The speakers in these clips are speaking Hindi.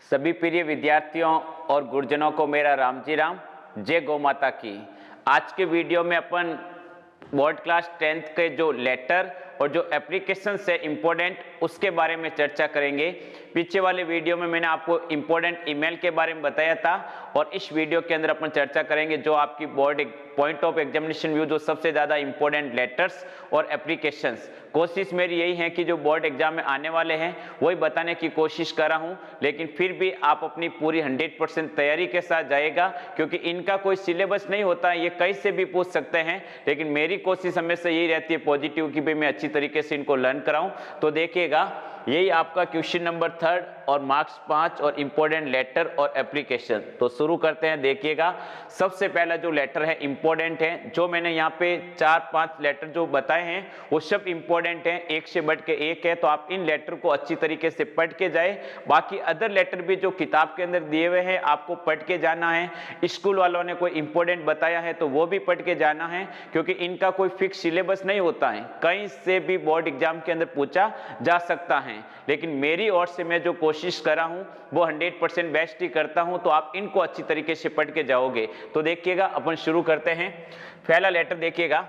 सभी प्रिय विद्यार्थियों और गुरुजनों को मेरा राम जी राम, जय गौ माता की। आज के वीडियो में अपन बोर्ड क्लास 10th के जो लेटर और जो एप्लीकेशन है इम्पोर्टेंट उसके बारे में चर्चा करेंगे। पीछे वाले वीडियो में मैंने आपको इम्पोर्टेंट ईमेल के बारे में बताया था और इस वीडियो के अंदर अपन चर्चा करेंगे जो आपकी board point of examination view जो सबसे ज़्यादा इंपॉर्टेंट लेटर्स और एप्लीकेशंस। कोशिश मेरी यही है कि जो बोर्ड एग्जाम में आने वाले हैं वही बताने की कोशिश कर रहा हूं, लेकिन फिर भी आप अपनी पूरी 100% तैयारी के साथ जाएगा क्योंकि इनका कोई सिलेबस नहीं होता है, ये कहीं से भी पूछ सकते हैं। लेकिन मेरी कोशिश हमेशा यही रहती है पॉजिटिव की भी मैं अच्छी तरीके से इनको लर्न कराऊं। तो देखिएगा, यही आपका क्वेश्चन नंबर 3 और मार्क्स 5 और इंपॉर्टेंट लेटर और एप्लीकेशन। तो शुरू करते हैं। देखिएगा, सबसे पहला जो लेटर है इंपॉर्टेंट है। जो मैंने यहाँ पे 4-5 लेटर जो बताए हैं वो सब इंपॉर्टेंट हैं, एक से बढ़ के एक है। तो आप इन लेटर को अच्छी तरीके से पढ़ के जाए। बाकी अदर लेटर भी जो किताब के अंदर दिए हुए हैं आपको पढ़ के जाना है। स्कूल वालों ने कोई इंपॉर्टेंट बताया है तो वो भी पढ़ के जाना है क्योंकि इनका कोई फिक्स सिलेबस नहीं होता है, कहीं से भी बोर्ड एग्जाम के अंदर पूछा जा सकता है। लेकिन मेरी ओर से मैं जो कोशिश कर रहा हूं वो 100% बेस्ट ही करता हूं, तो आप इनको अच्छी तरीके से पढ़ के जाओगे। तो देखिएगा, अपन शुरू करते हैं। पहला लेटर देखिएगा,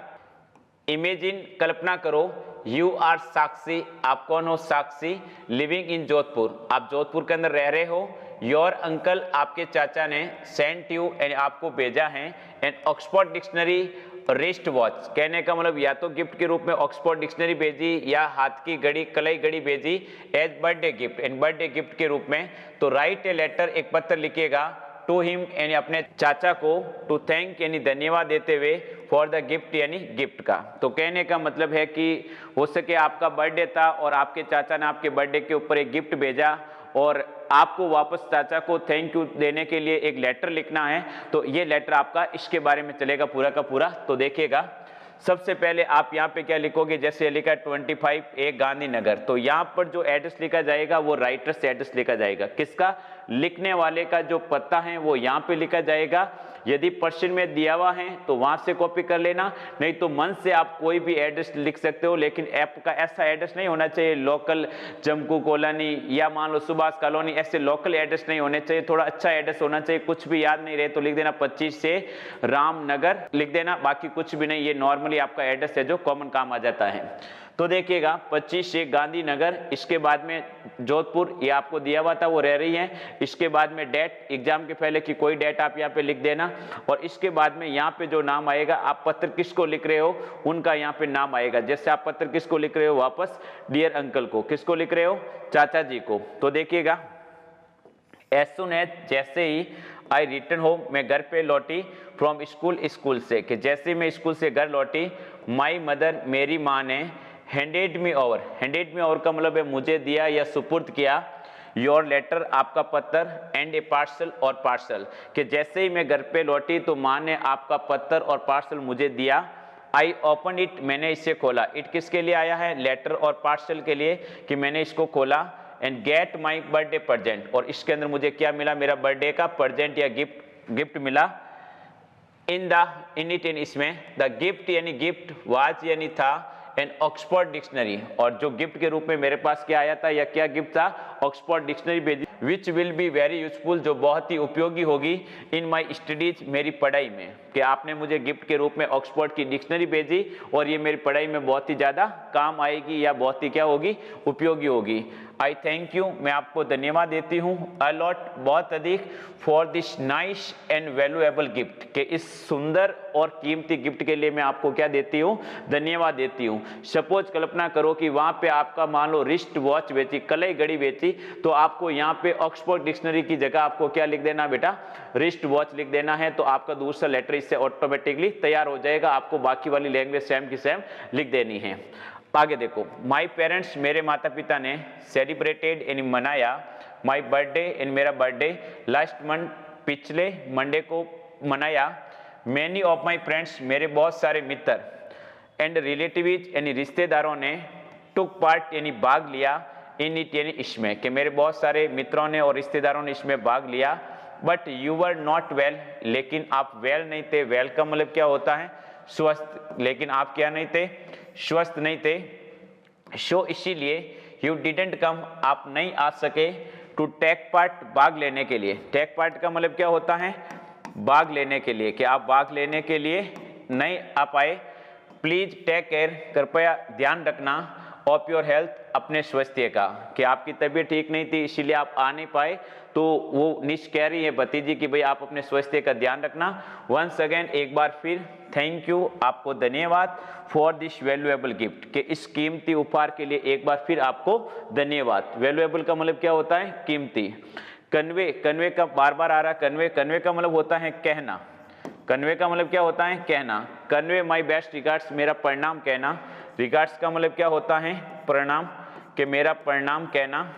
इमेजिन, कल्पना करो, यू आर साक्षी, आप कौन हो? साक्षी, लिविंग इन जोधपुर, आप जोधपुर के अंदर रह रहे हो। योर अंकल, आपके चाचा ने सेंट यू, आपको भेजा है an Oxford dictionary wrist watch. कहने का मतलब या तो गिफ्ट के रूप में ऑक्सफोर्ड डिक्शनरी भेजी या हाथ की घड़ी, कलाई घड़ी भेजी as birthday gift, and birthday gift के रूप में। तो राइट ए लेटर, एक पत्र लिखिएगा टू हिम, यानी अपने चाचा को, टू थैंक यानी धन्यवाद देते हुए, फॉर द गिफ्ट यानी गिफ्ट का। तो कहने का मतलब है कि हो सके आपका बर्थडे था और आपके चाचा ने आपके बर्थडे के ऊपर एक गिफ्ट भेजा और आपको वापस चाचा को थैंक यू देने के लिए एक लेटर लिखना है। तो ये लेटर आपका इसके बारे में चलेगा पूरा का पूरा। तो देखिएगा, सबसे पहले आप यहाँ पे क्या लिखोगे, जैसे लिखा है 25 गांधीनगर, तो यहाँ पर जो एड्रेस लिखा जाएगा वो राइटर्स एड्रेस लिखा जाएगा। किसका? लिखने वाले का जो पता है वो यहाँ पे लिखा जाएगा। यदि प्रश्न में दिया हुआ है तो वहां से कॉपी कर लेना, नहीं तो मन से आप कोई भी एड्रेस लिख सकते हो, लेकिन ऐप का ऐसा एड्रेस नहीं होना चाहिए लोकल जमकू कॉलोनी या मान लो सुभाष कॉलोनी, ऐसे लोकल एड्रेस नहीं होने चाहिए। थोड़ा अच्छा एड्रेस होना चाहिए। कुछ भी याद नहीं रहे तो लिख देना 25 से रामनगर लिख देना, बाकी कुछ भी नहीं। ये नॉर्मली आपका एड्रेस है जो कॉमन काम आ जाता है। तो देखिएगा 25 से गांधीनगर, इसके बाद में जोधपुर, ये आपको दिया हुआ था वो रह रही है। इसके बाद में डेट, एग्जाम के पहले की कोई डेट आप यहाँ पे लिख देना। और इसके बाद में यहाँ पे जो नाम आएगा, आप पत्र किसको लिख रहे हो उनका यहाँ पे नाम आएगा। जैसे आप पत्र किसको लिख रहे हो वापस, डियर अंकल को, किसको लिख रहे हो? चाचा जी को। तो देखिएगा, एज सुन एज, जैसे ही आई रिटर्न होम, मैं घर पे लौटी, फ्रॉम स्कूल, स्कूल से, कि जैसे मैं स्कूल से घर लौटी, माई मदर, मेरी माँ ने, handed me over, handed me over का मतलब है मुझे दिया या सुपुर्द किया, योर लेटर, आपका पत्र, एंड ए पार्सल, और पार्सल, कि जैसे ही मैं घर पे लौटी तो माँ ने आपका पत्र और पार्सल मुझे दिया। आई ओपन इट, मैंने इसे खोला। इट किसके लिए आया है? लेटर और पार्सल के लिए, कि मैंने इसको खोला। And get my birthday present, और इसके अंदर मुझे क्या मिला? मेरा बर्थडे का प्रेजेंट या गिफ्ट मिला। इन इट, इसमें, द गिफ्ट यानी गिफ्ट, वाज यानी था, एन ऑक्सफोर्ड डिक्शनरी, और जो गिफ्ट के रूप में मेरे पास क्या आया था या क्या गिफ्ट था? ऑक्सफोर्ड डिक्शनरी भेजी, which will be very useful, जो बहुत ही उपयोगी होगी, इन माई स्टडीज, मेरी पढ़ाई में, कि आपने मुझे गिफ्ट के रूप में ऑक्सफोर्ड की डिक्शनरी भेजी और ये मेरी पढ़ाई में बहुत ही ज्यादा काम आएगी या बहुत ही क्या होगी? उपयोगी होगी। आई थैंक यू, मैं आपको धन्यवाद देती हूँ, अलॉट, बहुत अधिक, for this nice and valuable gift, के इस सुंदर और कीमती गिफ्ट के लिए मैं आपको क्या देती हूँ? धन्यवाद देती हूँ। सपोज, कल्पना करो कि वहां पे आपका मान लो रिस्ट वॉच बेची, कलाई घड़ी बेची, तो आपको यहाँ पे ऑक्सफोर्ड डिक्शनरी की जगह आपको क्या लिख देना बेटा? रिस्ट वॉच लिख देना है। तो आपका दूसरा लेटर इससे ऑटोमेटिकली तैयार हो जाएगा। आपको बाकी वाली लैंग्वेज सेम की सेम लिख देनी है। आगे देखो, माई पेरेंट्स, मेरे माता पिता ने, सेलिब्रेटेड यानी मनाया, माई बर्थडे यानी मेरा बर्थडे, लास्ट मंथ, पिछले मंडे को मनाया। मैनी ऑफ माई फ्रेंड्स, मेरे बहुत सारे मित्र, एंड रिलेटिव्स यानी रिश्तेदारों ने, टुक पार्ट यानी भाग लिया, इन इट यानी इसमें, कि मेरे बहुत सारे मित्रों ने और रिश्तेदारों ने इसमें भाग लिया। But you were not well, लेकिन आप वेल नहीं थे। वेल का मतलब क्या होता है? स्वस्थ, लेकिन आप क्या नहीं थे? स्वस्थ नहीं थे। शो, इसीलिए, यू डिडेंट कम, आप नहीं आ सके, टू टेक पार्ट, भाग लेने के लिए। टेक पार्ट का मतलब क्या होता है? भाग लेने के लिए, कि आप भाग लेने के लिए नहीं आ पाए। प्लीज टेक केयर, कृपया ध्यान रखना, ऑफ योर हेल्थ, अपने स्वास्थ्य का, कि आपकी तबीयत ठीक नहीं थी इसीलिए आप आ नहीं पाए। तो वो निश कह रही है भतीजी कि भाई आप अपने स्वास्थ्य का ध्यान रखना। वंस अगेन, एक बार फिर थैंक यू, आपको धन्यवाद फॉर दिस वैल्यूएबल गिफ्ट, कि इस कीमती उपहार के लिए एक बार फिर आपको धन्यवाद। वैल्यूएबल का मतलब क्या होता है? कीमती। कन्वे, कन्वे का बार बार आ रहा है कन्वे, कन्वे का मतलब होता है कहना। कन्वे का मतलब क्या होता है? कहना। कन्वे माई बेस्ट रिगार्ड्स, मेरा प्रणाम कहना। रिगार्ड्स का मतलब क्या होता है? प्रणाम, कि मेरा प्रणाम कहना।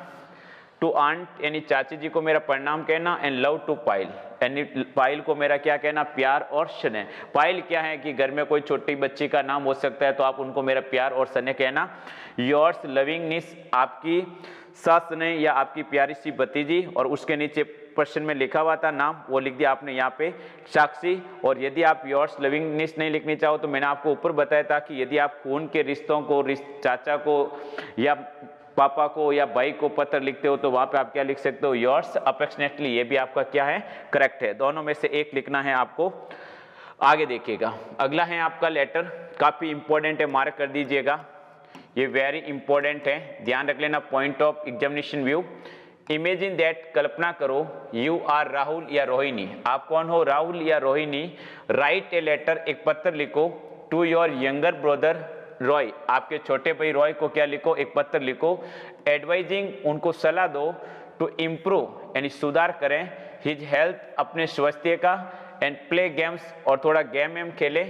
टू आंट यानी चाची जी को मेरा प्रणाम कहना। एंड लव टू पायल, यानी पायल को मेरा क्या कहना? प्यार और स्नेह। पायल क्या है कि घर में कोई छोटी बच्ची का नाम हो सकता है, तो आप उनको मेरा प्यार और स्नेह कहना। योर्स लविंग निस, आपकी सास ने या आपकी प्यारी सी भतीजी, और उसके नीचे प्रश्न में लिखा हुआ था नाम, वो लिख दिया आपने यहाँ पे साक्षी। और यदि आप योर्स लविंगनेस नहीं लिखनी चाहो तो मैंने आपको ऊपर बताया था कि यदि आप खून के रिश्तों को, चाचा को या पापा को या भाई को पत्र लिखते हो तो वहां पे आप क्या लिख सकते हो? Yours affectionately. ये भी आपका क्या है? करेक्ट है। दोनों में से एक लिखना है आपको। आगे देखिएगा, अगला है आपका लेटर, काफी इंपॉर्टेंट है, मार्क कर दीजिएगा, ये वेरी इंपॉर्टेंट है, ध्यान रख लेना, point of examination view. Imagine that, कल्पना करो, यू आर राहुल या रोहिणी, आप कौन हो? राहुल या रोहिणी। राइट ए लेटर, एक पत्र लिखो, to your younger brother Roy, आपके छोटे भाई रॉय को क्या लिखो? एक पत्र लिखो। एडवाइजिंग, उनको सलाह दो, टू इम्प्रूव यानी सुधार करें, हिज हेल्थ, अपने स्वास्थ्य का, एंड प्ले गेम्स, और थोड़ा गेम खेले,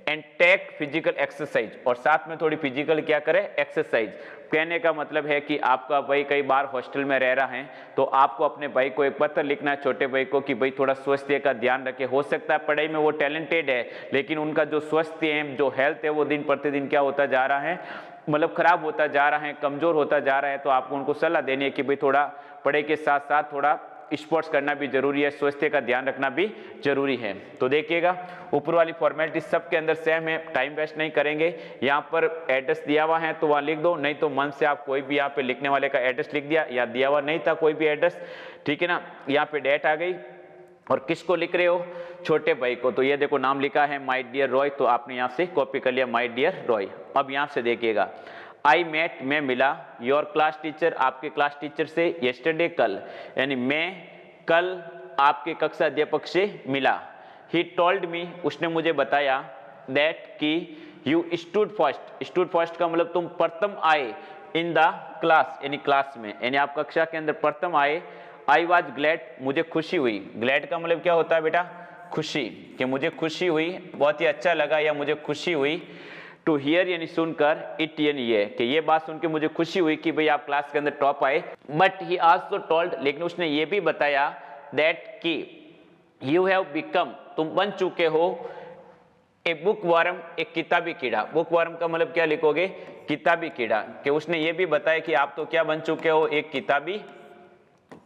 एंड टेक फिजिकल एक्सरसाइज, और साथ में थोड़ी फिजिकल क्या करे? एक्सरसाइज। कहने का मतलब है कि आपका भाई कई बार हॉस्टल में रह रहा है, तो आपको अपने भाई को एक पत्र लिखना है, छोटे भाई को, कि भाई थोड़ा स्वास्थ्य का ध्यान रखे। हो सकता है पढ़ाई में वो टैलेंटेड है, लेकिन उनका जो स्वास्थ्य है, जो हेल्थ है, वो दिन प्रतिदिन क्या होता जा रहा है? मतलब खराब होता जा रहा है, कमजोर होता जा रहा है। तो आपको उनको सलाह देनी है कि भाई थोड़ा पढ़ाई के साथ साथ थोड़ा स्पोर्ट्स करना भी जरूरी है, स्वास्थ्य का ध्यान रखना भी जरूरी है। तो देखिएगा, ऊपर वाली फॉर्मेलिटी सबके अंदर सेम है, टाइम वेस्ट नहीं करेंगे। यहाँ पर एड्रेस दिया हुआ है तो वहाँ लिख दो, नहीं तो मन से आप कोई भी यहाँ पे लिखने वाले का एड्रेस लिख दिया, या दिया हुआ नहीं था कोई भी एड्रेस, ठीक है ना। यहाँ पे डेट आ गई, और किसको लिख रहे हो? छोटे भाई को। तो ये देखो नाम लिखा है माय डियर रॉय, तो आपने यहाँ से कॉपी कर लिया माय डियर रॉय। अब यहाँ से देखिएगा, आई मेट, मैं मिला, योर क्लास टीचर, आपके क्लास टीचर से, येस्टरडे, कल, यानी मैं कल आपके कक्षा अध्यापक से मिला। ही टोल्ड मी, उसने मुझे बताया, दैट कि you stood first, stood first का मतलब तुम प्रथम आए, इन द क्लास यानी क्लास में, यानी आप कक्षा के अंदर प्रथम आए। आई वॉज ग्लैड, मुझे खुशी हुई। ग्लैड का मतलब क्या होता है बेटा? खुशी, कि मुझे खुशी हुई, बहुत ही अच्छा लगा, या मुझे खुशी हुई। टू हियर यानी सुनकर, इट यानी ये, कि ये बात सुन के मुझे खुशी हुई कि भाई आप क्लास के अंदर टॉप आए। बट ही आल्सो टोल्ड, लेकिन उसने ये भी बताया, दैट कि यू हैव बिकम, तुम बन चुके हो, ए बुक वर्म, एक किताबी कीड़ा। बुक वर्म का मतलब क्या लिखोगे? किताबी कीड़ा। कि उसने ये भी बताया कि आप तो क्या बन चुके हो? एक किताबी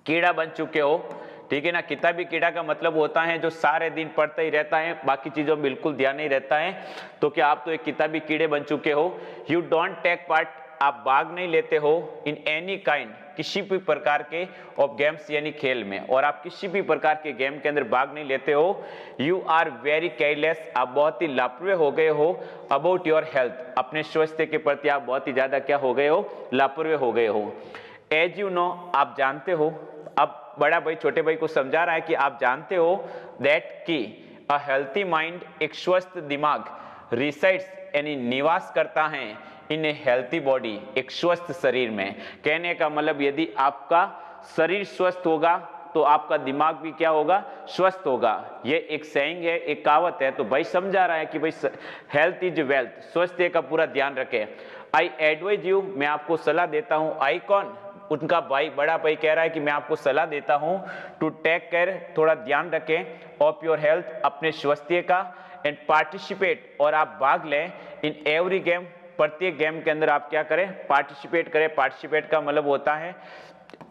कीड़ा बन चुके हो, ठीक है ना। किताबी कीड़ा का मतलब होता है जो सारे दिन पढ़ता ही रहता है, बाकी चीजों में बिल्कुल ध्यान नहीं रहता है। तो क्या आप तो एक किताबी कीड़े बन चुके हो। यू डोंट टेक पार्ट, आप भाग नहीं लेते हो, इन एनी काइंड, किसी भी प्रकार के, ऑफ गेम्स यानी खेल में, और आप किसी भी प्रकार के गेम के अंदर भाग नहीं लेते हो। यू आर वेरी केयरलेस, आप बहुत ही लापरवाह हो गए हो, अबाउट योर हेल्थ, अपने स्वास्थ्य के प्रति आप बहुत ही ज्यादा क्या हो गए हो? लापरवाह हो गए हो। एज यू नो, आप जानते हो, अब बड़ा भाई छोटे भाई को समझा रहा है कि आप जानते हो, दैट कि अ हेल्थी माइंड, एक स्वस्थ दिमाग, रिसाइड्स यानी निवास करता है, इन ए हेल्थी बॉडी, एक स्वस्थ शरीर में। कहने का मतलब यदि आपका शरीर स्वस्थ होगा तो आपका दिमाग भी क्या होगा? स्वस्थ होगा। ये एक सेइंग है, एक कहावत है। तो भाई समझा रहा है कि भाई हेल्थ इज वेल्थ, स्वास्थ्य का पूरा ध्यान रखें। आई एडवाइज यू, मैं आपको सलाह देता हूँ। आई कौन? उनका भाई, बड़ा भाई कह रहा है कि मैं आपको सलाह देता हूं, टू टेक केयर, थोड़ा ध्यान रखें, ऑफ योर हेल्थ, अपने स्वास्थ्य का, एंड पार्टिसिपेट, और आप भाग लें, इन एवरी गेम, प्रत्येक गेम के अंदर आप क्या करें? पार्टिसिपेट करें। पार्टिसिपेट का मतलब होता है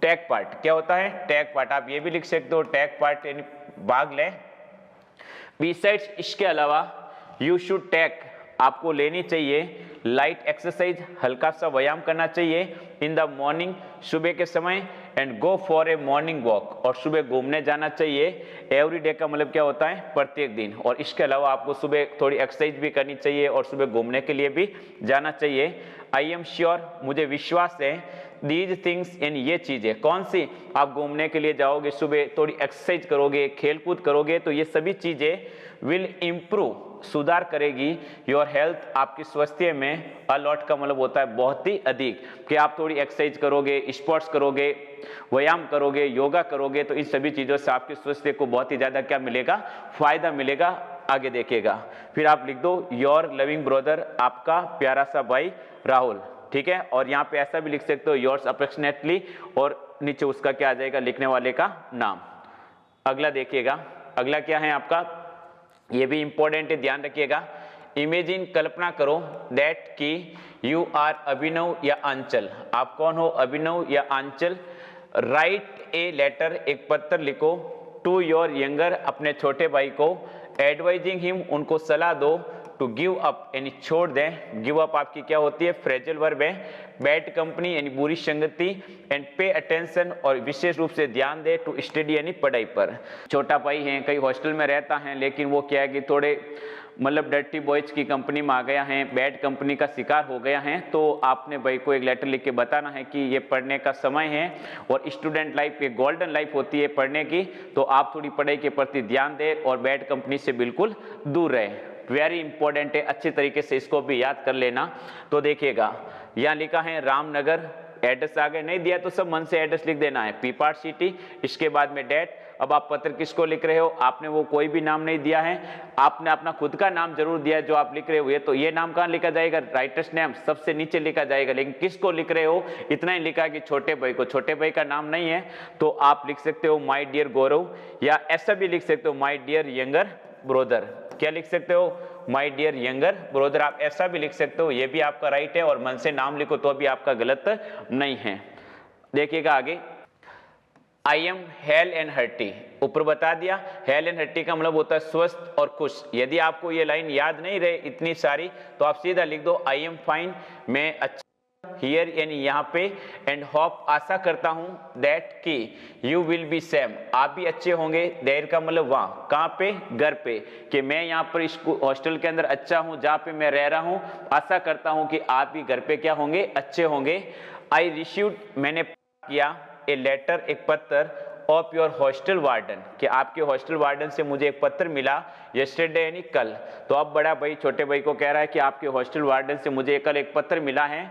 टेक पार्ट। क्या होता है? Take part. आप ये भी लिख सकते हो, टेक पार्ट यानी भाग लें। बिसाइड्स, इसके अलावा, यू शुड टेक, आपको लेनी चाहिए, लाइट एक्सरसाइज, हल्का सा व्यायाम करना चाहिए, इन द मॉर्निंग, सुबह के समय, and go for a morning walk, और सुबह घूमने जाना चाहिए। एवरी डे का मतलब क्या होता है, प्रत्येक दिन। और इसके अलावा आपको सुबह थोड़ी एक्सरसाइज भी करनी चाहिए और सुबह घूमने के लिए भी जाना चाहिए। आई एम श्योर, मुझे विश्वास है, दीज थिंग्स, इन ये चीजें, कौन सी, आप घूमने के लिए जाओगे, सुबह थोड़ी एक्सरसाइज करोगे, खेलकूद करोगे, तो ये सभी चीजें विल इम्प्रूव, सुधार करेगी योर हेल्थ, आपकी स्वास्थ्य में। अलॉट का मतलब होता है बहुत ही अधिक, कि आप थोड़ी एक्सरसाइज करोगे, स्पोर्ट्स करोगे, व्यायाम करोगे, योगा करोगे, तो इन सभी चीजों से आपके स्वास्थ्य को बहुत ही ज्यादा क्या मिलेगा, फायदा मिलेगा। आगे देखिएगा, फिर आप लिख दो योर लविंग ब्रदर, आपका प्यारा सा भाई राहुल, ठीक है। और यहाँ पे ऐसा भी लिख सकते हो योर्स अफेक्शनेटली, और नीचे उसका क्या आ जाएगा, लिखने वाले का नाम। अगला देखिएगा, अगला क्या है आपका, ये भी इंपॉर्टेंट है, ध्यान रखिएगा। इमेजिन, कल्पना करो, दैट कि यू आर अभिनव या आंचल, आप कौन हो, अभिनव या आंचल। राइट ए लेटर, एक पत्र लिखो, टू योर यंगर, अपने छोटे भाई को, एडवाइजिंग हिम, उनको सलाह दो, टू गिव अप यानी छोड़ दें। गिव अप आपकी क्या होती है, फ्रेजल वर्ब है। बैड कंपनी यानी बुरी संगति, एंड पे अटेंशन, और विशेष रूप से ध्यान दे, टू स्टडी यानी पढ़ाई पर। छोटा भाई है, कई हॉस्टल में रहता है, लेकिन वो क्या है कि थोड़े मतलब डर्टी बॉयज की कंपनी में आ गया है, बैड कंपनी का शिकार हो गया है, तो आपने भाई को एक लेटर लिख के बताना है कि ये पढ़ने का समय है, और स्टूडेंट लाइफ एक गोल्डन लाइफ होती है पढ़ने की, तो आप थोड़ी पढ़ाई के प्रति ध्यान दें और बैड कंपनी से बिल्कुल दूर रहें। वेरी इंपॉर्टेंट है, अच्छे तरीके से इसको भी याद कर लेना। तो देखिएगा, यहाँ लिखा है रामनगर, एड्रेस आगे नहीं दिया तो सब मन से एड्रेस लिख देना है, पीपाट सिटी, इसके बाद में डेट। अब आप पत्र किसको लिख रहे हो, आपने वो कोई भी नाम नहीं दिया है, आपने अपना खुद का नाम जरूर दिया है जो आप लिख रहे हो। ये तो ये नाम कहाँ लिखा जाएगा, राइटर्स नेम सबसे नीचे लिखा जाएगा, लेकिन किसको लिख रहे हो इतना ही लिखा कि छोटे भाई को। छोटे भाई का नाम नहीं है तो आप लिख सकते हो माय डियर गौरव, या ऐसा भी लिख सकते हो माय डियर यंगर ब्रदर। क्या लिख सकते हो, माय डियर यंगर ब्रदर, आप ऐसा भी लिख सकते हो, ये भी आपका राइट है। और मन से नाम लिखो तो भी आपका गलत नहीं है। देखिएगा आगे, I am hello and hearty, ऊपर बता दिया। हेल एंड हर्टी का मतलब होता है स्वस्थ और खुश। यदि आपको ये लाइन याद नहीं रहे इतनी सारी, तो आप सीधा लिख दो आई एम फाइन, मैं अच्छा, हियर यानी यहाँ पे, एंड होप, आशा करता हूं, दैट कि यू विल बी सेम, आप भी अच्छे होंगे। देर का मतलब वहाँ, कहाँ पे, घर पे, कि मैं यहाँ पर स्कूल हॉस्टल के अंदर अच्छा हूँ जहाँ पे मैं रह रहा हूँ, आशा करता हूँ कि आप भी घर पे क्या होंगे, अच्छे होंगे। आई रिसीव्ड, मैंने किया, ए लेटर, एक पत्र, ऑफ योर हॉस्टल वार्डन, कि आपके हॉस्टल वार्डन से मुझे एक पत्र मिला, यस्टरडे यानी कल। तो अब बड़ा भाई छोटे भाई को कह रहा है कि आपके हॉस्टल वार्डन से मुझे कल एक पत्र मिला है।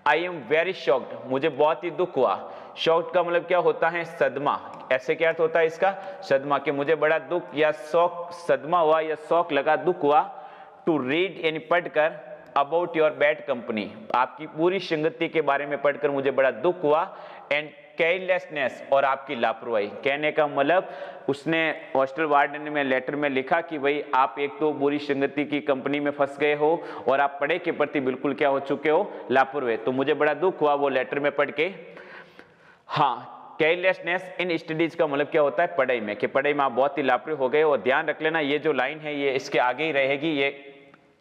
आई एम वेरी शॉक्ड, मुझे बहुत ही दुख हुआ। शॉक्ड का मतलब क्या होता है, सदमा। ऐसे क्या अर्थ होता है इसका, सदमा, कि मुझे बड़ा दुख या शौक, सदमा हुआ या शौक लगा, दुख हुआ। टू रीड यानी पढ़कर, अबाउट योर बैड कंपनी, आपकी पूरी संगति के बारे में पढ़कर मुझे बड़ा दुख हुआ। एंड केयरलेसनेस, और आपकी लापरवाही। कहने का मतलब उसने हॉस्टल वार्डन में लेटर में लिखा कि भाई आप एक तो बुरी संगति की कंपनी में फंस गए हो और आप पढ़ाई के प्रति बिल्कुल क्या हो चुके हो, लापरवाही। तो मुझे बड़ा दुख हुआ वो लेटर में पढ़ के। हाँ, केयरलेसनेस इन स्टडीज का मतलब क्या होता है, पढ़ाई में, कि पढ़ाई में आप बहुत ही लापरवाही हो गए। और ध्यान रख लेना ये जो लाइन है ये इसके आगे ही रहेगी, ये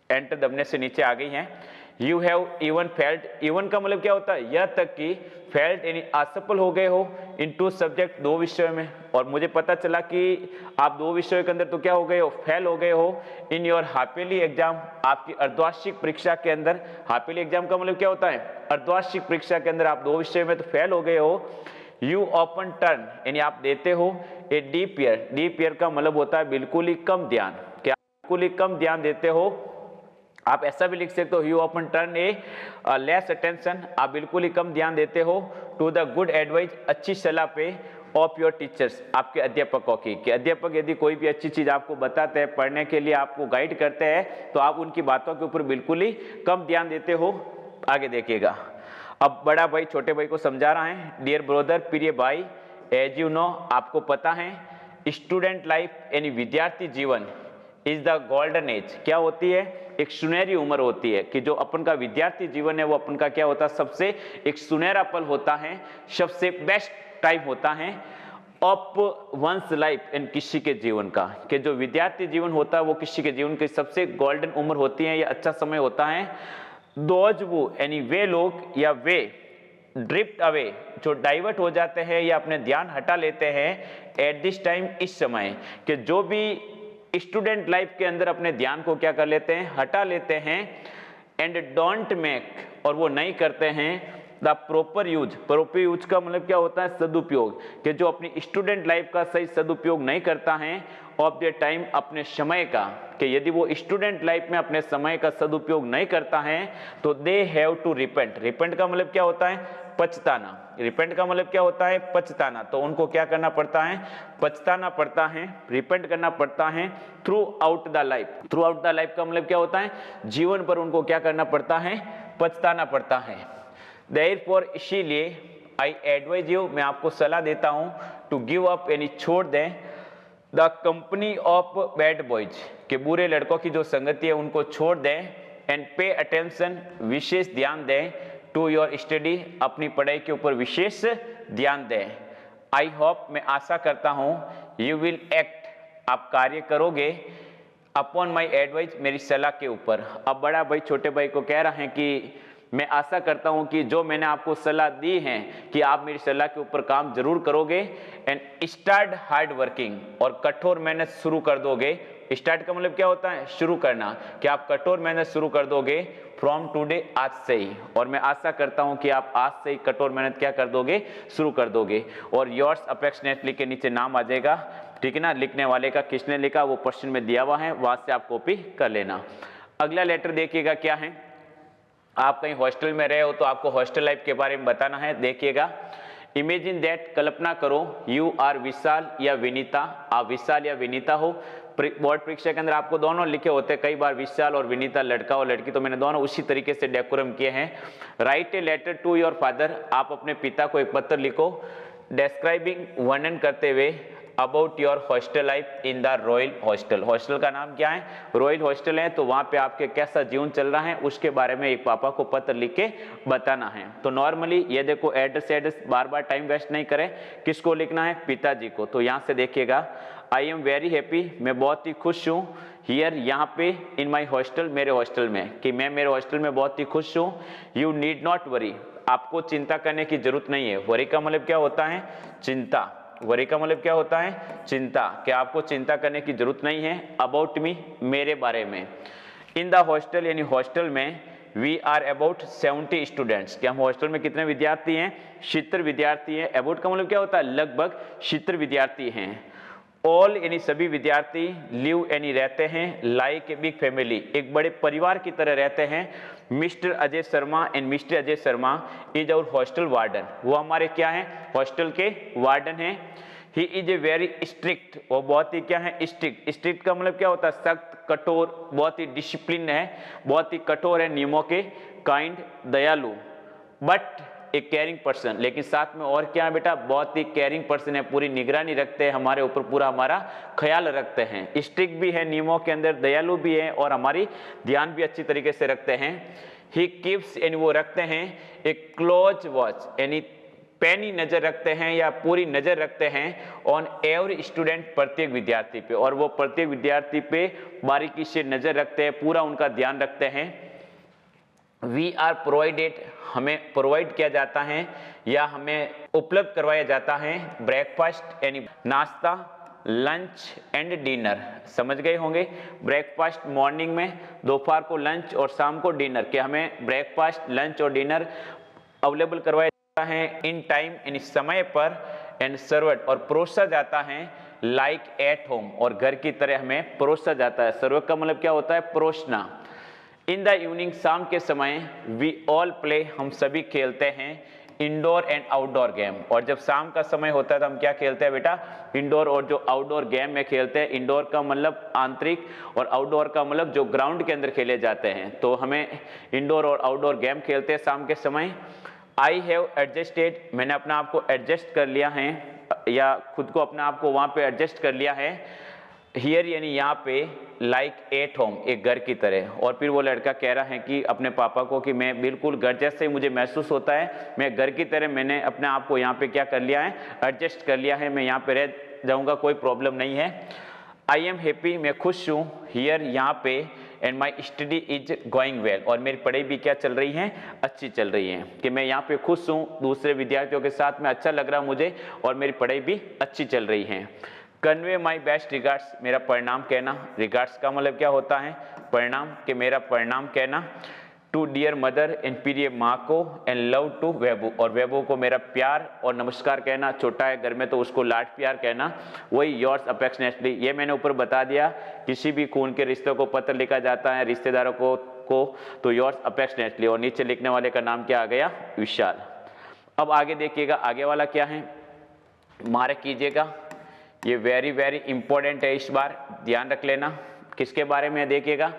एंटर दबने से नीचे आ गई है। You have even felt, even का मतलब क्या होता है, यह तक कि, फेल्ट यानी असफल हो गए हो, इन टू सब्जेक्ट, दो विषयों में। और मुझे पता चला कि आप दो विषयों के अंदर तो क्या हो गए हो, फेल हो गए हो। इन योर हाफिली एग्जाम, आपकी अर्धवार्षिक परीक्षा के अंदर। हाफिली एग्जाम का मतलब क्या होता है, अर्धवार्षिक परीक्षा के अंदर आप दो विषयों में तो फेल हो गए हो। यू ऑफन टर्न यानी आप देते हो a deep year, deep year का मतलब होता है बिल्कुल ही कम ध्यान, क्या बिल्कुल ही कम ध्यान देते हो। आप ऐसा भी लिख सकते हो, you often turn A less attention, आप बिल्कुल ही कम ध्यान देते हो। टू द गुड एडवाइस, अच्छी सलाह पे, ऑफ योर टीचर्स, आपके अध्यापकों की। कि अध्यापक यदि कोई भी अच्छी चीज आपको बताते हैं, पढ़ने के लिए आपको गाइड करते हैं, तो आप उनकी बातों के ऊपर बिल्कुल ही कम ध्यान देते हो। आगे देखिएगा, अब बड़ा भाई छोटे भाई को समझा रहा है, डियर ब्रदर, प्रिय भाई, एज यू नो, आपको पता है, स्टूडेंट लाइफ यानी विद्यार्थी जीवन, इज द गोल्डन एज, क्या होती है, एक सुनहरी उम्र होती है। कि जो अपन का विद्यार्थी जीवन है वो अपन का क्या होता है, सबसे एक सुनहरा पल होता है, सबसे बेस्ट टाइम होता है ऑफ वंस लाइफ, इन किसी के जीवन का। कि जो विद्यार्थी जीवन होता है वो किसी के जीवन की सबसे गोल्डन उम्र होती है, या अच्छा समय होता है। दोज वो यानी वे लोग या वे ड्रिफ्ट अवे, जो डाइवर्ट हो जाते हैं या अपने ध्यान हटा लेते हैं एट दिस टाइम, इस समय, कि जो भी स्टूडेंट लाइफ के अंदर अपने ध्यान को क्या कर लेते हैं, हटा लेते हैं, एंड डोंट मेक, और वो नहीं करते हैं the proper use. Proper use का मतलब क्या होता है, सदुपयोग, कि जो अपनी स्टूडेंट लाइफ का सही सदुपयोग नहीं करता है ऑफ द टाइम, अपने समय का, कि यदि वो स्टूडेंट लाइफ में अपने समय का सदुपयोग नहीं करता है तो they have to repent. Repent का मतलब क्या होता है, पछताना। रिपेंट का मतलब क्या होता है, पछताना। तो उनको क्या करना पड़ता है, पछताना पड़ता है, रिपेंट करना पड़ता है through out the life. Through out the life का मतलब क्या होता है, जीवन पर उनको क्या करना पड़ता है, पछताना पड़ता है। देयरफॉर, इसीलिए, आई एडवाइज यू, मैं आपको सलाह देता हूं, टू गिव अप, यानी छोड़ दें, the company of bad boys, के बुरे लड़कों की जो संगति है उनको छोड़ दें, एंड पे अटेंशन, विशेष ध्यान दें, टू योर स्टडी, अपनी पढ़ाई के ऊपर विशेष ध्यान दें। आई होप, मैं आशा करता हूं, यू विल एक्ट, आप कार्य करोगे, अपॉन माई एडवाइस, मेरी सलाह के ऊपर। अब बड़ा भाई छोटे भाई को कह रहा है कि मैं आशा करता हूं कि जो मैंने आपको सलाह दी है कि आप मेरी सलाह के ऊपर काम जरूर करोगे, एंड स्टार्ट हार्ड वर्किंग, और कठोर मेहनत शुरू कर दोगे। स्टार्ट का मतलब क्या होता है, शुरू करना, कि आप कठोर मेहनत शुरू कर दोगे फ्रॉम टुडे, आज से ही। और मैं आशा करता हूं कि आप आज से ही कठोर मेहनत क्या कर दोगे, शुरू कर दोगे। और योर्स अफेक्शनेटली के नीचे नाम आ जाएगा, ठीक है ना, लिखने वाले का किसने लिखा वो क्वेश्चन में दिया हुआ है, वहां से आप कॉपी कर लेना। अगला लेटर देखिएगा क्या है, आप कहीं हॉस्टल में रहे हो तो आपको हॉस्टल लाइफ के बारे में बताना है। देखिएगा, इमेजिन दैट, कल्पना करो, यू आर विशाल या विनीता, आप विशाल या विनीता हो। बोर्ड परीक्षा के अंदर आपको दोनों लिखे होते हैं, कई बार विशाल और विनीता, लड़का और लड़की, तो मैंने दोनों उसी तरीके से डेकोरम किए हैं। Write a letter to your father, आप अपने पिता को एक पत्र लिखो, डिस्क्राइबिंग, वर्णन करते हुए, about your hostel life in the royal hostel. Hostel का नाम क्या है, रॉयल हॉस्टल है, तो वहां पे आपके कैसा जीवन चल रहा है उसके बारे में एक पापा को पत्र लिख के बताना है। तो नॉर्मली ये देखो, एड्रेस बार बार टाइम वेस्ट नहीं करें, किसको लिखना है, पिताजी को। तो यहाँ से देखिएगा, आई एम वेरी हैप्पी, मैं बहुत ही खुश हूँ, हियर, यहाँ पे, इन माई हॉस्टल, मेरे हॉस्टल में, कि मैं मेरे हॉस्टल में बहुत ही खुश हूँ। यू नीड नॉट वरी, आपको चिंता करने की जरूरत नहीं है। वरी का मतलब क्या होता है, चिंता। वरी का मतलब क्या होता है, चिंता, कि आपको चिंता करने की जरूरत नहीं है। अबाउट मी, मेरे बारे में। इन द हॉस्टल, यानी हॉस्टल में, वी आर अबाउट 70 स्टूडेंट्स, कि हम हॉस्टल में कितने विद्यार्थी हैं, 70 विद्यार्थी हैं। अबाउट का मतलब क्या होता है, लगभग 70 विद्यार्थी हैं। ऑल, यानी सभी विद्यार्थी, लिव, यानी रहते हैं, लाइक ए बिग फैमिली, एक बड़े परिवार की तरह रहते हैं। Mister Ajay Sharma, and mister Ajay Sharma is our hostel warden, वो हमारे क्या हैं, हॉस्टल के वार्डन हैं। He is a very strict, वो बहुत ही क्या है, स्ट्रिक्ट। स्ट्रिक्ट का मतलब क्या होता है, सख्त, कठोर, बहुत ही डिसिप्लिन है, बहुत ही कठोर है नियमों के। काइंड, दयालु, बट ए केयरिंग पर्सन, लेकिन साथ में और क्या है बेटा, बहुत ही केयरिंग पर्सन है, पूरी निगरानी रखते हैं हमारे ऊपर, पूरा हमारा ख्याल रखते हैं। स्ट्रिक्ट भी है नियमों के अंदर, दयालु भी है, और हमारी ध्यान भी अच्छी तरीके से रखते हैं। ही कीप्स, यानी वो रखते हैं, एक क्लोज वॉच, यानी पैनी नजर रखते हैं या पूरी नजर रखते हैं, ऑन एवरी स्टूडेंट, प्रत्येक विद्यार्थी पे, और वो प्रत्येक विद्यार्थी पे बारीकी से नजर रखते हैं, पूरा उनका ध्यान रखते हैं। वी आर प्रोवाइडेड, हमें प्रोवाइड किया जाता है या हमें उपलब्ध करवाया जाता है, ब्रेकफास्ट, यानी नाश्ता, लंच एंड डिनर, समझ गए होंगे। ब्रेकफास्ट मॉर्निंग में, दोपहर को लंच और शाम को डिनर, कि हमें ब्रेकफास्ट, लंच और डिनर अवेलेबल करवाया जाता है इन टाइम, यानी समय पर। एंड सर्वर्ड, और परोसा जाता है, लाइक एट होम, और घर की तरह हमें परोसा जाता है। सर्व का मतलब क्या होता है, परोसना। इन द इवनिंग, शाम के समय, वी ऑल प्ले, हम सभी खेलते हैं, इंडोर एंड आउटडोर गेम, और जब शाम का समय होता है तो हम क्या खेलते हैं बेटा, इंडोर और जो आउटडोर गेम में खेलते हैं। इंडोर का मतलब आंतरिक, और आउटडोर का मतलब जो ग्राउंड के अंदर खेले जाते हैं, तो हमें इंडोर और आउटडोर गेम खेलते हैं शाम के समय। आई हैव एडजस्टेड, मैंने अपना आप को एडजस्ट कर लिया है, या खुद को अपने आप को वहां पे एडजस्ट कर लिया है। हियर, यानी यहाँ पे, लाइक एट होम, एक घर की तरह। और फिर वो लड़का कह रहा है कि अपने पापा को, कि मैं बिल्कुल घर जैसे ही मुझे महसूस होता है, मैं घर की तरह, मैंने अपने आप को यहाँ पे क्या कर लिया है, एडजस्ट कर लिया है, मैं यहाँ पे रह जाऊँगा, कोई प्रॉब्लम नहीं है। आई एम हैप्पी, मैं खुश हूँ, हियर, यहाँ पे, and my study is going well, और मेरी पढ़ाई भी क्या चल रही है, अच्छी चल रही है, कि मैं यहाँ पे खुश हूँ, दूसरे विद्यार्थियों के साथ में अच्छा लग रहा मुझे और मेरी पढ़ाई भी अच्छी चल रही है। कन्वे माई बेस्ट रिगार्ड्स, मेरा परिणाम कहना, रिगार्ड्स का मतलब क्या होता है, परिणाम, कि मेरा परिणाम कहना, टू डियर मदर एंड प्रिय माँ को, एंड लव टू वेबू, और वेबू को मेरा प्यार और नमस्कार कहना, छोटा है घर में तो उसको लाड प्यार कहना, वही योर्स अफेक्शनेटली। ये मैंने ऊपर बता दिया, किसी भी खून के रिश्तों को पत्र लिखा जाता है रिश्तेदारों को तो योर्स अफेक्शनेटली, और नीचे लिखने वाले का नाम क्या आ गया, विशाल। अब आगे देखिएगा, आगे वाला क्या है, मार्क कीजिएगा, ये वेरी वेरी इंपॉर्टेंट है, इस बार ध्यान रख लेना। किसके बारे में देखिएगा,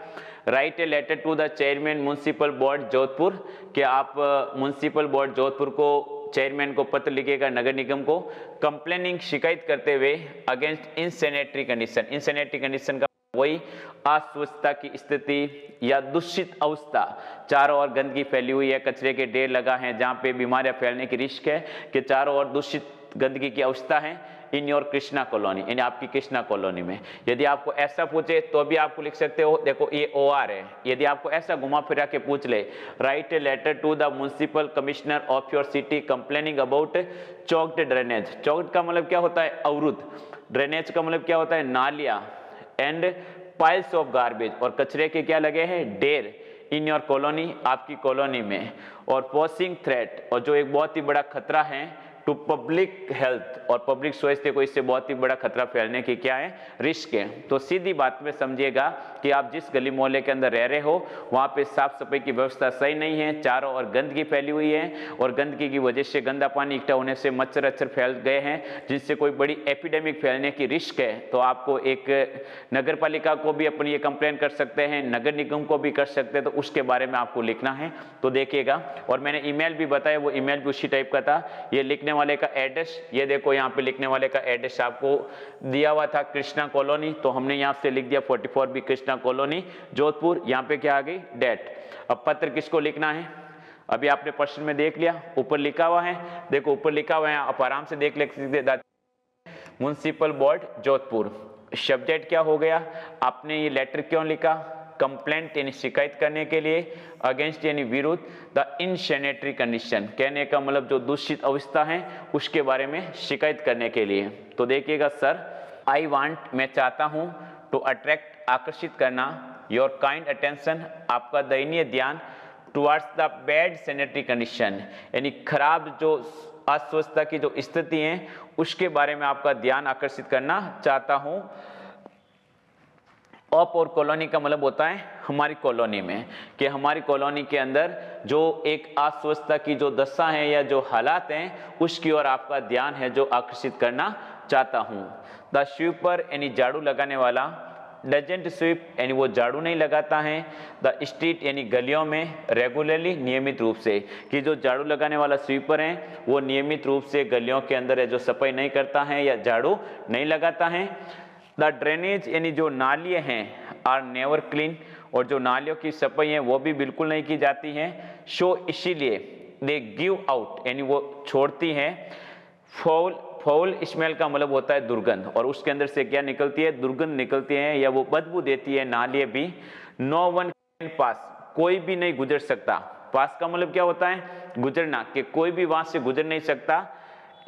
write a letter to the chairman municipal board Jodhpur, कि आप म्युनिसिपल बोर्ड जोधपुर को चेयरमैन को पत्र लिखेगा, नगर निगम को, कंप्लेनिंग, शिकायत करते हुए अगेंस्ट इनसैनिटरी कंडीशन। इनसैनिटरी कंडीशन का वही अस्वच्छता की स्थिति या दूषित अवस्था, चारों ओर गंदगी फैली हुई है, कचरे के ढेर लगा है, जहाँ पे बीमारियां फैलने की रिस्क है, कि चारों ओर दूषित गंदगी की अवस्था है इन योर कृष्णा कॉलोनी, यानी आपकी कृष्णा कॉलोनी में। यदि आपको ऐसा पूछे तो भी आपको लिख सकते हो, देखो ये OR है। यदि आपको ऐसा घुमा फिरा के पूछ ले, write a letter to the municipal commissioner of your city complaining about choked drainage. Choked का मतलब क्या होता है, अवरुद्ध, ड्रेनेज का मतलब क्या होता है, नालियां, एंड पाइल्स ऑफ गार्बेज, और कचरे के क्या लगे हैं, ढेर, इन योर कॉलोनी, आपकी कॉलोनी में, और पोसिंग थ्रेट, और जो एक बहुत ही बड़ा खतरा है टू पब्लिक हेल्थ, और पब्लिक स्वास्थ्य को इससे बहुत ही बड़ा खतरा फैलने की क्या है, रिस्क है। तो सीधी बात में समझिएगा कि आप जिस गली मोहल्ले के अंदर रह रहे हो वहाँ पे साफ सफाई की व्यवस्था सही नहीं है, चारों ओर गंदगी फैली हुई है, और गंदगी की वजह से, गंदा पानी इकट्ठा होने से मच्छर अच्छर फैल गए हैं, जिससे कोई बड़ी एपिडेमिक फैलने की रिस्क है। तो आपको एक नगर पालिका को भी अपनी ये कंप्लेन कर सकते हैं, नगर निगम को भी कर सकते हैं, तो उसके बारे में आपको लिखना है। तो देखिएगा, और मैंने ईमेल भी बताया, वो ईमेल भी उसी टाइप का था। ये लिखने वाले का एड्रेस, ये देखो यहाँ पे लिखने वाले का एड्रेस आपको दिया हुआ था, कृष्णा कॉलोनी, तो हमने यहाँ से लिख दिया 44B कृष्णा कॉलोनी जोधपुर। यहाँ पे क्या आ गई, डेट। अब पत्र किसको लिखना है, अभी आपने प्रश्न में देख लिया, ऊपर लिखा हुआ है, देखो ऊपर लिखा हुआ है, आप आराम से देख ले, म्युनिसिपल बोर्ड जोधपुर। सब्जेक्ट क्या हो गया, आपने ये लेटर क्यों लिखा, कंप्लेंट यानी शिकायत करने के लिए, अगेंस्ट यानी विरुद्ध, द इनसैनिटरी कंडीशन, कहने का मतलब जो दूषित अवस्था है उसके बारे में शिकायत करने के लिए। तो देखिएगा, सर आई वांट, मैं चाहता हूं, टू अट्रैक्ट, आकर्षित करना, योर काइंड अटेंशन, आपका दयनीय ध्यान, towards the bad sanitary condition, यानी खराब जो अस्वस्थता की जो स्थिति है उसके बारे में आपका ध्यान आकर्षित करना चाहता हूं। ऑफ और कॉलोनी का मतलब होता है हमारी कॉलोनी में, कि हमारी कॉलोनी के अंदर जो एक अस्वस्थता की जो दशा है या जो हालात हैं उसकी ओर आपका ध्यान है जो आकर्षित करना चाहता हूँ। द स्वीपर यानी झाड़ू लगाने वाला, डजेंट स्वीप यानी वो झाड़ू नहीं लगाता है, द स्ट्रीट यानी गलियों में, रेगुलरली नियमित रूप से, कि जो झाड़ू लगाने वाला स्वीपर है वो नियमित रूप से गलियों के अंदर है जो सफाई नहीं करता है या झाड़ू नहीं लगाता है। द ड्रेनेज यानी जो नालियाँ हैं आर नेवर क्लीन, और जो नालियों की सफाई है वो भी बिल्कुल नहीं की जाती हैं। शो इसीलिए दे गिव आउट यानी वो छोड़ती हैं फाउल, फाउल स्मेल का मतलब होता है दुर्गंध, और उसके अंदर से क्या निकलती है, दुर्गंध निकलती है या वो बदबू देती है नालियाँ भी। नो वन कैन पास, कोई भी नहीं गुजर सकता, पास का मतलब क्या होता है, गुजरना, कि कोई भी वहां से गुजर नहीं सकता।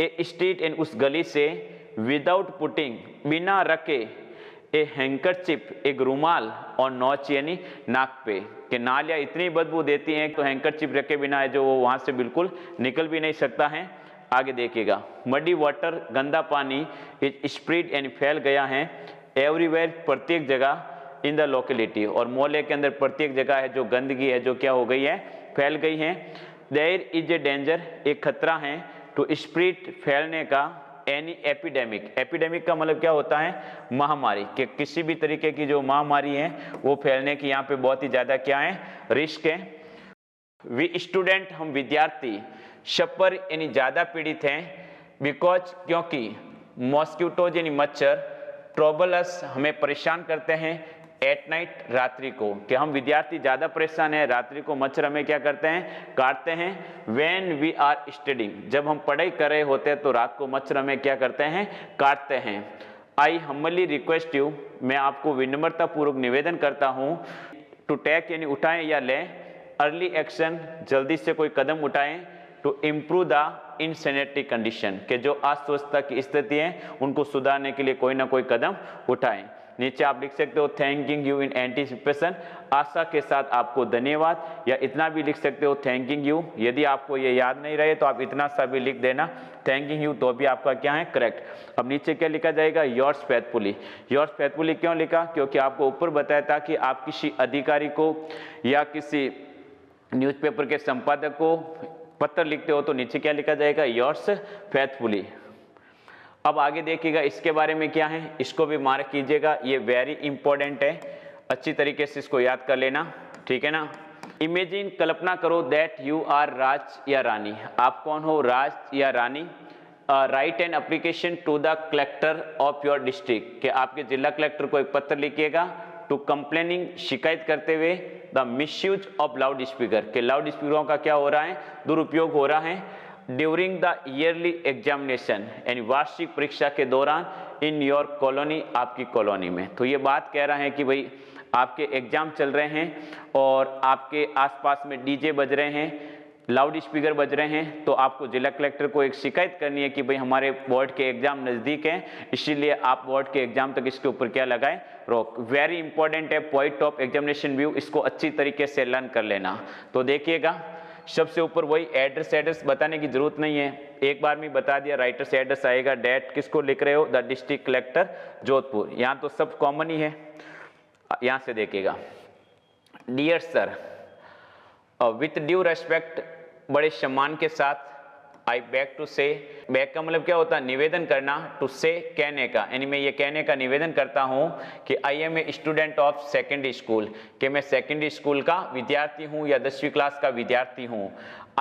ए स्ट्रीट इन उस गली से, विदाउट पुटिंग बिना रखे, ए हैंकरचिप एक रुमाल, और नोच यानी नाक पे, कि नालियाँ इतनी बदबू देती हैं तो हैंकरचिप रखे बिना है जो वो वहां से बिल्कुल निकल भी नहीं सकता है। आगे देखिएगा, मडी वाटर गंदा पानी इज स्प्रेड यानी फैल गया है, एवरीवेयर प्रत्येक जगह, इन द लोकेलिटी और मोहल्ले के अंदर प्रत्येक जगह है जो गंदगी है जो क्या हो गई है, फैल गई है। देयर इज ए डेंजर एक खतरा है, टू स्प्रेड फैलने का, एनी एपिडेमिक, एपिडेमिक का मतलब क्या होता है, महामारी, कि किसी भी तरीके की जो महामारी है वो फैलने की यहाँ पे बहुत ही ज्यादा क्या है, रिस्क है। वी स्टूडेंट हम विद्यार्थी, सफर यानी ज्यादा पीड़ित हैं, बिकॉज क्योंकि, मॉस्किटोज यानी मच्छर, ट्रोबलस हमें परेशान करते हैं, एट नाइट रात्रि को, कि हम विद्यार्थी ज्यादा परेशान हैं, रात्रि को मच्छर हमें क्या करते हैं, काटते हैं। व्हेन वी आर स्टडिंग जब हम पढ़ाई कर रहे होते हैं तो रात को मच्छर हमें क्या करते हैं, काटते हैं। आई हम्बली रिक्वेस्ट यू मैं आपको विनम्रता पूर्वक निवेदन करता हूँ, टू टेक यानी उठाएं या लें, अर्ली एक्शन जल्दी से कोई कदम उठाएं, टू इम्प्रूव द इनसैनिटरी कंडीशन के जो अस्वस्थता की स्थिति है उनको सुधारने के लिए कोई ना कोई कदम उठाएं। नीचे आप लिख सकते हो थैंकिंग यू इन एंटीसिपेशन, आशा के साथ आपको धन्यवाद, या इतना भी लिख सकते हो थैंकिंग यू। यदि आपको ये याद नहीं रहे तो आप इतना सा भी लिख देना थैंकिंग यू, तो भी आपका क्या है करेक्ट। अब नीचे क्या लिखा जाएगा, योर्स फेथफुली। योर्स फेथफुली क्यों लिखा, क्योंकि आपको ऊपर बताया था कि आप किसी अधिकारी को या किसी न्यूज़पेपर के संपादक को पत्र लिखते हो तो नीचे क्या लिखा जाएगा, योर्स फेथफुली। अब आगे देखिएगा इसके बारे में क्या है, इसको भी मार्क कीजिएगा, ये वेरी इंपॉर्टेंट है, अच्छी तरीके से इसको याद कर लेना, ठीक है ना। इमेजिन, कल्पना करो, दैट यू आर राज या रानी, आप कौन हो, राज या रानी। Write an application to the collector of your district, कि आपके जिला कलेक्टर को एक पत्र लिखिएगा, टू कंप्लेनिंग, शिकायत करते हुए, the misuse of loud speaker, के लाउड स्पीकरों का क्या हो रहा है, दुरुपयोग हो रहा है, ड्यूरिंग द ईयरली एग्जामिनेशन, यानी वार्षिक परीक्षा के दौरान, इन योर कॉलोनी, आपकी कॉलोनी में। तो ये बात कह रहा है कि भाई आपके एग्जाम चल रहे हैं और आपके आसपास में डीजे बज रहे हैं, लाउड स्पीकर बज रहे हैं, तो आपको जिला कलेक्टर को एक शिकायत करनी है कि भाई हमारे बोर्ड के एग्जाम नज़दीक हैं, इसीलिए आप बोर्ड के एग्जाम तक इसके ऊपर क्या लगाएं, रोक। वेरी इंपॉर्टेंट है, पॉइंट ऑफ एग्जामिनेशन व्यू, इसको अच्छी तरीके से लर्न कर लेना। तो देखिएगा सबसे ऊपर वही एड्रेस बताने की जरूरत नहीं है, एक बार में बता दिया, राइटर्स एड्रेस आएगा, डेट किसको लिख रहे हो, द डिस्ट्रिक्ट कलेक्टर जोधपुर, यहाँ तो सब कॉमन ही है। यहाँ से देखिएगा, dear sir, with due respect, बड़े सम्मान के साथ, I beg to say, beg का मतलब क्या होता है, निवेदन करना, टू से कहने का, यानी मैं ये कहने का निवेदन करता हूँ कि I am a student of secondary school, कि मैं सेकेंडरी स्कूल का विद्यार्थी हूँ या 10वीं क्लास का विद्यार्थी हूँ।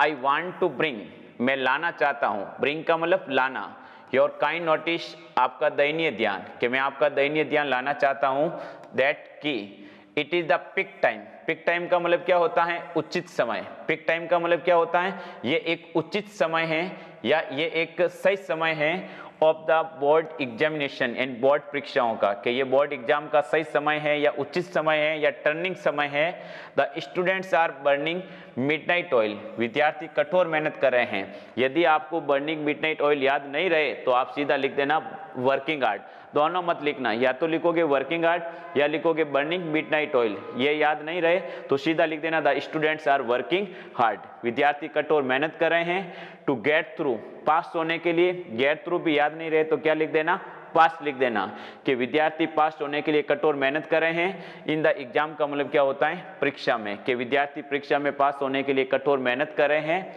आई वांट टू ब्रिंग, मैं लाना चाहता हूँ, ब्रिंग का मतलब लाना, योर काइंड नोटिस, आपका दयनीय ध्यान, कि मैं आपका दयनीय ध्यान लाना चाहता हूँ, दैट की it is the peak time, peak time का मतलब क्या होता है, उचित समय, पिक टाइम का मतलब क्या होता है, ये एक उचित समय है या ये एक सही समय है of the board examination, and board परीक्षाओं का, कि ये बोर्ड एग्जाम का सही समय है या उचित समय है या टर्निंग समय है। The students are burning midnight oil, विद्यार्थी कठोर मेहनत कर रहे हैं। यदि आपको बर्निंग मिडनाइट ऑयल याद नहीं रहे तो आप सीधा लिख देना वर्किंग हार्ड, दोनों मत लिखना, या तो लिखोगे वर्किंग हार्ड या लिखोगे बर्निंग मिडनाइट ऑयल, ये याद नहीं रहे तो सीधा लिख देना the students are working hard, विद्यार्थी कठोर मेहनत कर रहे हैं। टू गेट थ्रू, पास होने के लिए, गेट थ्रू भी याद नहीं रहे तो क्या लिख देना, पास लिख देना, कि विद्यार्थी पास होने के लिए कठोर मेहनत कर रहे हैं। इन द एग्जाम का मतलब क्या होता है, परीक्षा में, कि विद्यार्थी परीक्षा में पास होने के लिए कठोर मेहनत कर रहे हैं।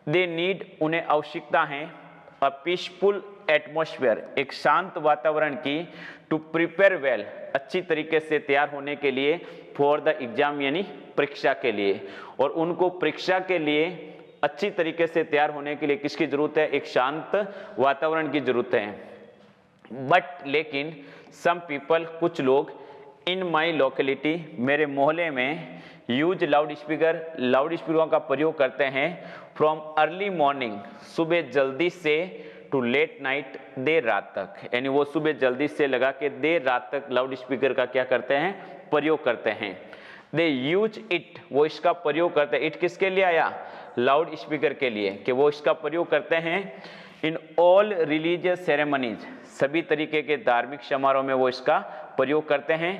दे नीड, उन्हें आवश्यकता है, अ पीसफुल एटमॉस्फेयर, एक शांत वातावरण की, टू प्रिपेयर वेल, अच्छी तरीके से तैयार होने के लिए, फॉर द एग्जाम यानी परीक्षा के लिए, और उनको परीक्षा के लिए अच्छी तरीके से तैयार होने के लिए किसकी जरूरत है, एक शांत वातावरण की जरूरत है। बट लेकिन सम पीपल, कुछ लोग, इन माई लोकेलिटी, मेरे मोहल्ले में, यूज लाउड स्पीकर, लाउड स्पीकरों का प्रयोग करते हैं, फ्रॉम अर्ली मॉर्निंग, सुबह जल्दी से, टू लेट नाइट, देर रात तक, यानी वो सुबह जल्दी से लगा के देर रात तक लाउड स्पीकर का क्या करते हैं, प्रयोग करते हैं। दे यूज इट, वो इसका प्रयोग करते हैं, इट किसके लिए आया, लाउड स्पीकर के लिए, कि वो इसका प्रयोग करते हैं। इन ऑल रिलीजियस सेरेमनीज, सभी तरीके के धार्मिक समारोह में वो इसका प्रयोग करते हैं।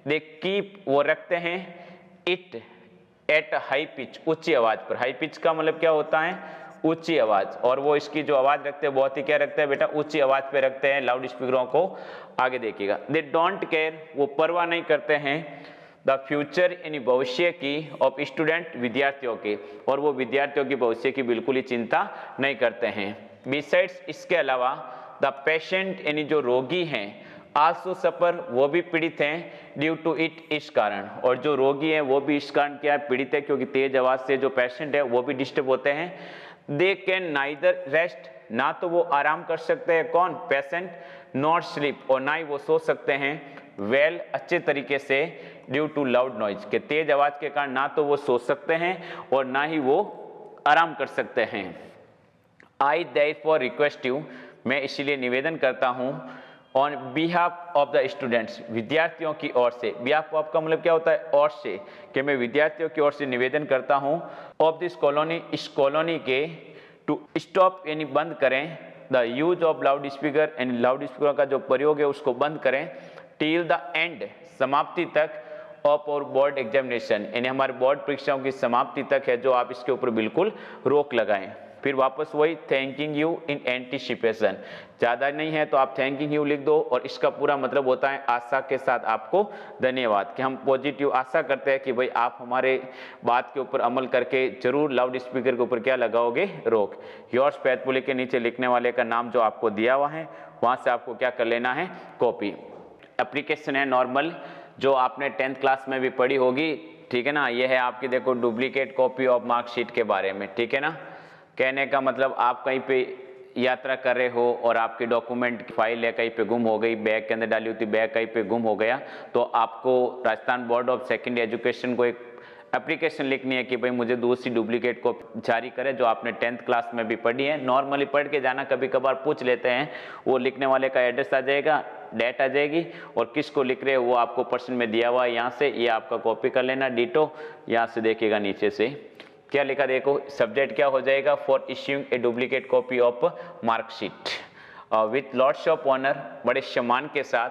दे कीप, वो रखते हैं, इट एट हाई पिच, ऊंची आवाज पर, हाई पिच का मतलब क्या होता है, ऊंची आवाज, और वो इसकी जो आवाज रखते हैं बहुत ही क्या रखते हैं बेटा, ऊंची आवाज पे रखते हैं लाउड स्पीकरों को। आगे देखिएगा, दे डोंट केयर, वो परवाह नहीं करते हैं, द फ्यूचर यानी भविष्य की, ऑफ स्टूडेंट, विद्यार्थियों के, और वो विद्यार्थियों की भविष्य की बिल्कुल ही चिंता नहीं करते हैं। बिसाइड्स, इसके अलावा, द पेशेंट यानी जो रोगी हैं, आल्सो सफर, वो भी पीड़ित हैं, ड्यू टू इट, इस कारण, और जो रोगी हैं वो भी इस कारण क्या है, पीड़ित है, क्योंकि तेज आवाज से जो पेशेंट है वो भी डिस्टर्ब होते हैं। दे कैन नाइदर रेस्ट, ना तो वो आराम कर सकते हैं, कौन, पेशेंट, नॉट स्लीप, और ना ही वो सो सकते हैं, वेल, अच्छे तरीके से, ड्यू टू लाउड नॉइज, के तेज आवाज के कारण ना तो वो सो सकते हैं और ना ही वो आराम कर सकते हैं। आई देयरफॉर रिक्वेस्ट यू, मैं इसीलिए निवेदन करता हूँ, on behalf of the students, विद्यार्थियों की ओर से। बिहाफ ऑफ का मतलब क्या होता है? और से, कि मैं विद्यार्थियों की ओर से निवेदन करता हूँ ऑफ दिस कॉलोनी, इस कॉलोनी के, टू स्टॉप यानी बंद करें, the use of loud speaker, यानी लाउड स्पीकर का जो प्रयोग है उसको बंद करें, टिल द एंड, समाप्ति तक, ऑफ और बोर्ड एग्जामिनेशन, यानी हमारे बोर्ड परीक्षाओं की समाप्ति तक है जो आप इसके ऊपर बिल्कुल रोक लगाएं। फिर वापस वही थैंकिंग यू इन एंटीसिपेशन, ज़्यादा नहीं है तो आप थैंकिंग यू लिख दो, और इसका पूरा मतलब होता है आशा के साथ आपको धन्यवाद, कि हम पॉजिटिव आशा करते हैं कि भाई आप हमारे बात के ऊपर अमल करके जरूर लाउड स्पीकर के ऊपर क्या लगाओगे? रोक। योर्स फेथफुली के नीचे लिखने वाले का नाम जो आपको दिया हुआ है वहाँ से आपको क्या कर लेना है? कॉपी। एप्लीकेशन है नॉर्मल, जो आपने 10th क्लास में भी पढ़ी होगी, ठीक है ना। यह है आपकी, देखो, डुप्लीकेट कॉपी ऑफ मार्कशीट के बारे में, ठीक है ना। कहने का मतलब आप कहीं पे यात्रा कर रहे हो और आपके डॉक्यूमेंट की फाइल है कहीं पे गुम हो गई, बैग के अंदर डाली हुई थी, बैग कहीं पे गुम हो गया, तो आपको Rajasthan board of secondary education को एक एप्लीकेशन लिखनी है कि भाई मुझे दूसरी डुप्लीकेट कॉपी जारी करे, जो आपने 10th क्लास में भी पढ़ी है। नॉर्मली पढ़ के जाना, कभी कभार पूछ लेते हैं, वो लिखने वाले का एड्रेस आ जाएगा, डेट आ जाएगी, और किसको लिख रहे हो वो आपको पर्सन में दिया हुआ है यहाँ से, ये आपका कॉपी कर लेना डिटो। यहाँ से देखिएगा नीचे से क्या लिखा, देखो सब्जेक्ट क्या हो जाएगा? For issuing a duplicate copy of marksheet with lords of honour, बड़े सम्मान के साथ,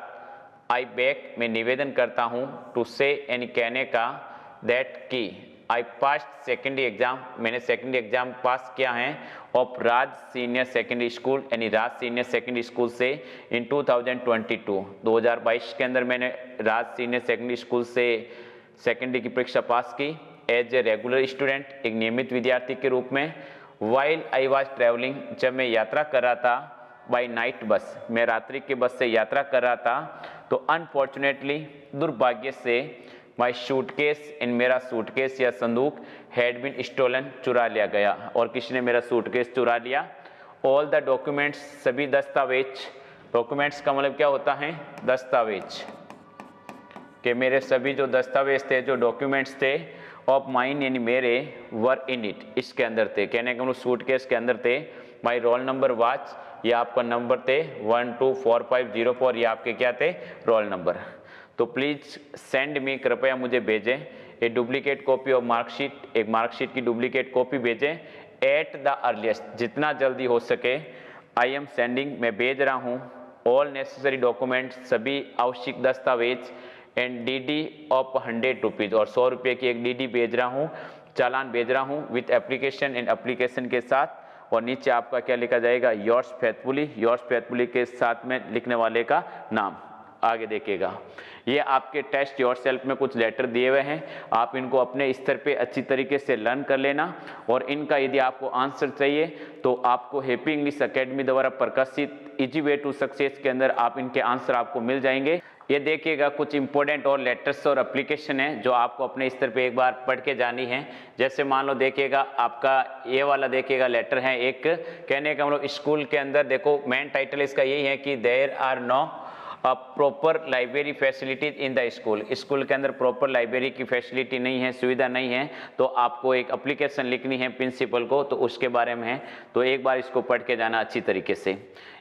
आई बेग, मैं निवेदन करता हूँ, टू से, यानी कहने का, दैट की, आई पास सेकेंडरी एग्जाम, मैंने सेकेंडरी एग्जाम पास किया है, of Raj senior secondary school, यानी राज सीनियर सेकेंडरी स्कूल से, इन 2022 के अंदर मैंने राज सीनियर सेकेंडरी स्कूल से सेकेंडरी की परीक्षा पास की, एज ए रेगुलर स्टूडेंट, एक नियमित विद्यार्थी के रूप में। वाइल आई वॉज ट्रेवलिंग, जब मैं यात्रा कर रहा था, बाई नाइट बस, मैं रात्रि की बस से यात्रा कर रहा था, तो अनफॉर्चुनेटली, दुर्भाग्य से, माई सूटकेस, इन मेरा सूटकेस या संदूक, हैड बीन स्टोलन, चुरा लिया गया, और किसी ने मेरा सूटकेस चुरा लिया। ऑल द डॉक्यूमेंट्स, सभी दस्तावेज, डॉक्यूमेंट्स का मतलब क्या होता है? दस्तावेज, कि मेरे सभी जो दस्तावेज थे, जो डॉक्यूमेंट्स थे, ऑफ माइन, यानी मेरे, वर इन इट, इसके अंदर थे, कहने का मतलब सूटकेस के अंदर थे। माई रोल नंबर वाच, ये आपका नंबर थे 124504, ये आपके क्या थे? Roll number. तो प्लीज सेंड मी, कृपया मुझे भेजें, ए डुप्लीकेट कॉपी ऑफ मार्कशीट, एक मार्कशीट की डुप्लीकेट कॉपी भेजें, एट द अर्लीस्ट, जितना जल्दी हो सके। आई एम सेंडिंग, मैं भेज रहा हूँ, ऑल नेसेसरी डॉक्यूमेंट्स, सभी आवश्यक दस्तावेज, एंड डीडी ऑफ 100 रुपीज़, और 100 रुपये की एक डीडी भेज रहा हूँ, चालान भेज रहा हूँ, विथ एप्लीकेशन, एंड एप्लीकेशन के साथ, और नीचे आपका क्या लिखा जाएगा? योर्स फेथफुली, योर्स फेथफुली के साथ में लिखने वाले का नाम। आगे देखिएगा, ये आपके टेस्ट योरसेल्फ में कुछ लेटर दिए हुए हैं, आप इनको अपने स्तर पे अच्छी तरीके से लर्न कर लेना, और इनका यदि आपको आंसर चाहिए तो आपको हैप्पी इंग्लिश एकेडमी द्वारा प्रकाशित इजी वे टू सक्सेस के अंदर आप इनके आंसर आपको मिल जाएंगे। ये देखिएगा, कुछ इंपॉर्टेंट और लेटर्स और एप्लीकेशन है जो आपको अपने स्तर पे एक बार पढ़ के जानी है। जैसे मान लो, देखिएगा आपका ये वाला, देखिएगा लेटर है एक, कहने का मतलब स्कूल के अंदर, देखो मेन टाइटल इसका यही है कि there are no proper library facilities in the school, school के अंदर प्रॉपर लाइब्रेरी की फैसिलिटी नहीं है, सुविधा नहीं है, तो आपको एक एप्लीकेशन लिखनी है प्रिंसिपल को, तो उसके बारे में है, तो एक बार इसको पढ़ के जाना अच्छी तरीके से।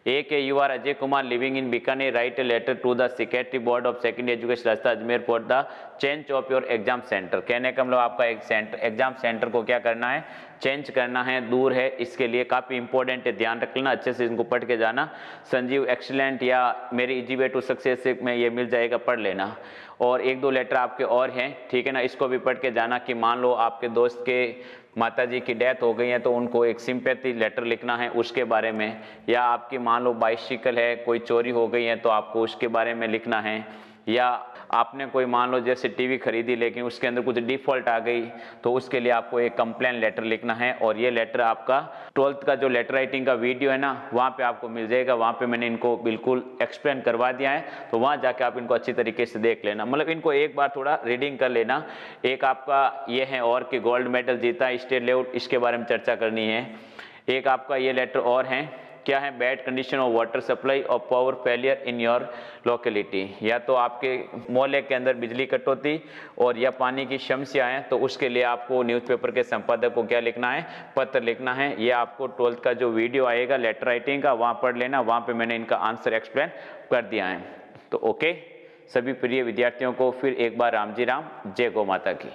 एक है, you are Ajay Kumar living in Bikaner, write a letter to the secretary board of secondary education Rajasthan Ajmer for the change of your exam centre, कहने का मतलब आपका एक सेंटर, एग्जाम सेंटर को क्या करना है? चेंज करना है, दूर है, इसके लिए काफ़ी इंपॉर्टेंट है, ध्यान रख लेना, अच्छे से इनको पढ़ के जाना। संजीव एक्सीलेंट या मेरी इजी वे टू सक्सेस में ये मिल जाएगा, पढ़ लेना। और एक दो लेटर आपके और हैं, ठीक है ना, इसको भी पढ़ के जाना कि मान लो आपके दोस्त के माताजी की डेथ हो गई है तो उनको एक सिंपैथी लेटर लिखना है उसके बारे में, या आपकी मान लो बाइसिकल है, कोई चोरी हो गई है तो आपको उसके बारे में लिखना है, या आपने कोई मान लो जैसे टीवी खरीदी लेकिन उसके अंदर कुछ डिफॉल्ट आ गई तो उसके लिए आपको एक कंप्लेन लेटर लिखना है। और ये लेटर आपका 12th का जो लेटर राइटिंग का वीडियो है ना, वहाँ पे आपको मिल जाएगा, वहाँ पे मैंने इनको बिल्कुल एक्सप्लेन करवा दिया है, तो वहाँ जाके आप इनको अच्छी तरीके से देख लेना, मतलब इनको एक बार थोड़ा रीडिंग कर लेना। एक आपका ये है और कि गोल्ड मेडल जीता स्टेट लेवल, इसके बारे में चर्चा करनी है। एक आपका ये लेटर और है क्या है, bad condition of water supply और power failure in your locality, या तो आपके मोहल्ले के अंदर बिजली कटौती और या पानी की समस्या है, तो उसके लिए आपको न्यूज़पेपर के संपादक को क्या लिखना है, पत्र लिखना है। ये आपको 12th का जो वीडियो आएगा लेटर राइटिंग का, वहाँ पढ़ लेना, वहाँ पे मैंने इनका आंसर एक्सप्लेन कर दिया है। तो ओके, सभी प्रिय विद्यार्थियों को फिर एक बार राम जी राम, जय गौ माता की।